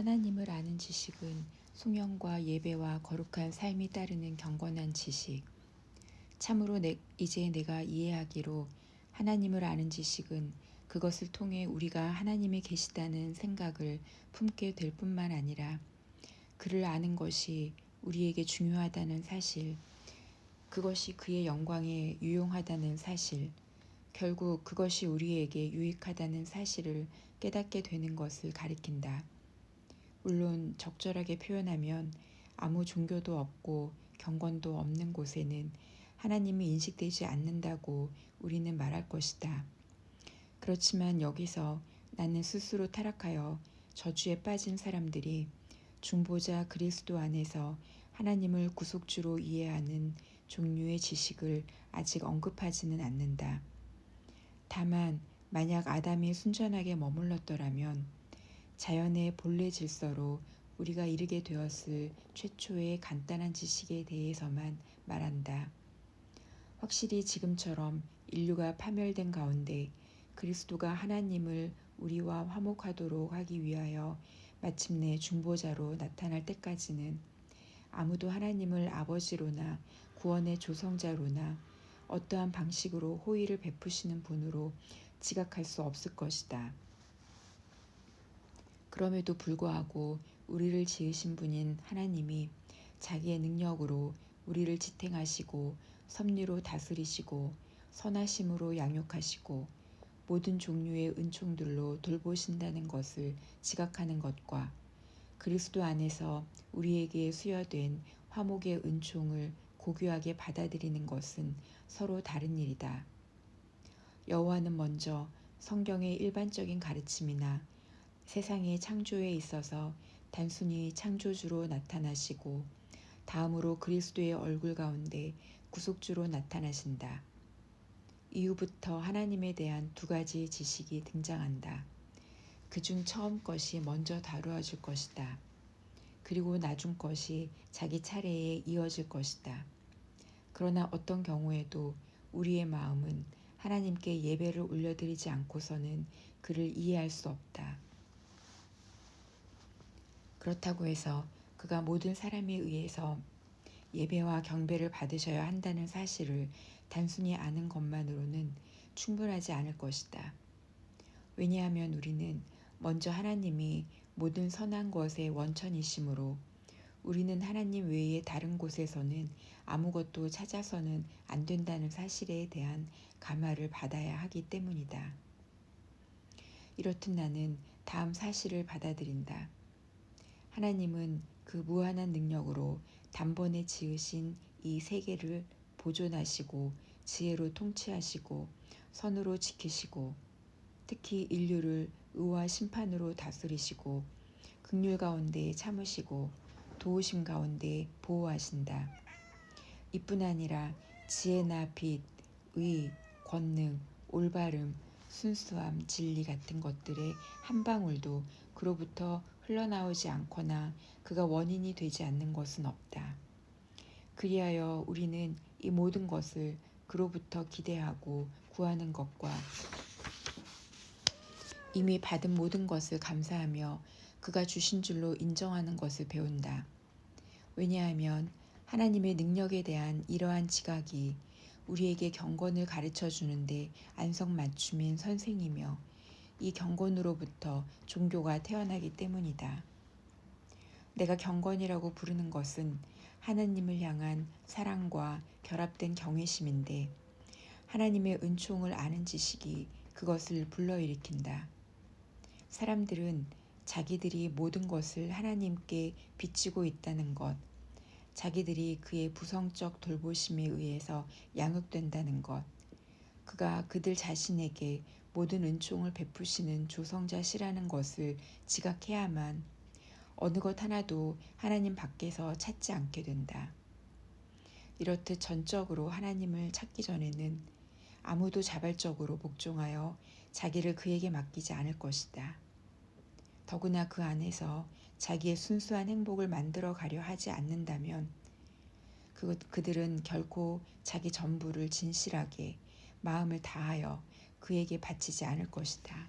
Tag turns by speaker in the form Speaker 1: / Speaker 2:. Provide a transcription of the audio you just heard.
Speaker 1: 하나님을 아는 지식은 송영과 예배와 거룩한 삶이 따르는 경건한 지식. 참으로 이제 내가 이해하기로 하나님을 아는 지식은 그것을 통해 우리가 하나님이 계시다는 생각을 품게 될 뿐만 아니라 그를 아는 것이 우리에게 중요하다는 사실, 그것이 그의 영광에 유용하다는 사실, 결국 그것이 우리에게 유익하다는 사실을 깨닫게 되는 것을 가리킨다. 물론 적절하게 표현하면 아무 종교도 없고 경건도 없는 곳에는 하나님이 인식되지 않는다고 우리는 말할 것이다. 그렇지만 여기서 나는 스스로 타락하여 저주에 빠진 사람들이 중보자 그리스도 안에서 하나님을 구속주로 이해하는 종류의 지식을 아직 언급하지는 않는다. 다만 만약 아담이 순전하게 머물렀더라면 자연의 본래 질서로 우리가 이르게 되었을 최초의 간단한 지식에 대해서만 말한다. 확실히 지금처럼 인류가 파멸된 가운데 그리스도가 하나님을 우리와 화목하도록 하기 위하여 마침내 중보자로 나타날 때까지는 아무도 하나님을 아버지로나 구원의 조성자로나 어떠한 방식으로 호의를 베푸시는 분으로 지각할 수 없을 것이다. 그럼에도 불구하고 우리를 지으신 분인 하나님이 자기의 능력으로 우리를 지탱하시고 섭리로 다스리시고 선하심으로 양육하시고 모든 종류의 은총들로 돌보신다는 것을 지각하는 것과 그리스도 안에서 우리에게 수여된 화목의 은총을 고귀하게 받아들이는 것은 서로 다른 일이다. 여호와는 먼저 성경의 일반적인 가르침이나 세상의 창조에 있어서 단순히 창조주로 나타나시고 다음으로 그리스도의 얼굴 가운데 구속주로 나타나신다. 이후부터 하나님에 대한 두 가지 지식이 등장한다. 그중 처음 것이 먼저 다루어질 것이다. 그리고 나중 것이 자기 차례에 이어질 것이다. 그러나 어떤 경우에도 우리의 마음은 하나님께 예배를 올려드리지 않고서는 그를 이해할 수 없다. 그렇다고 해서 그가 모든 사람에 의해서 예배와 경배를 받으셔야 한다는 사실을 단순히 아는 것만으로는 충분하지 않을 것이다. 왜냐하면 우리는 먼저 하나님이 모든 선한 것의 원천이시므로 우리는 하나님 외에 다른 곳에서는 아무것도 찾아서는 안 된다는 사실에 대한 감화를 받아야 하기 때문이다. 이렇듯 나는 다음 사실을 받아들인다. 하나님은 그 무한한 능력으로 단번에 지으신 이 세계를 보존하시고 지혜로 통치하시고 선으로 지키시고 특히 인류를 의와 심판으로 다스리시고 긍휼 가운데 참으시고 도우심 가운데 보호하신다. 이뿐 아니라 지혜나 빛, 의, 권능, 올바름, 순수함, 진리 같은 것들의 한 방울도 그로부터 흘러나오지 않거나 그가 원인이 되지 않는 것은 없다. 그리하여 우리는 이 모든 것을 그로부터 기대하고 구하는 것과 이미 받은 모든 것을 감사하며 그가 주신 줄로 인정하는 것을 배운다. 왜냐하면 하나님의 능력에 대한 이러한 지각이 우리에게 경건을 가르쳐 주는데 안성맞춤인 선생이며 이 경건으로부터 종교가 태어나기 때문이다. 내가 경건이라고 부르는 것은 하나님을 향한 사랑과 결합된 경외심인데 하나님의 은총을 아는 지식이 그것을 불러일으킨다. 사람들은 자기들이 모든 것을 하나님께 비치고 있다는 것, 자기들이 그의 부성적 돌보심에 의해서 양육된다는 것, 그가 그들 자신에게 모든 은총을 베푸시는 조성자시라는 것을 지각해야만 어느 것 하나도 하나님 밖에서 찾지 않게 된다. 이렇듯 전적으로 하나님을 찾기 전에는 아무도 자발적으로 복종하여 자기를 그에게 맡기지 않을 것이다. 더구나 그 안에서 자기의 순수한 행복을 만들어 가려 하지 않는다면 그들은 결코 자기 전부를 진실하게 마음을 다하여 그에게 바치지 않을 것이다.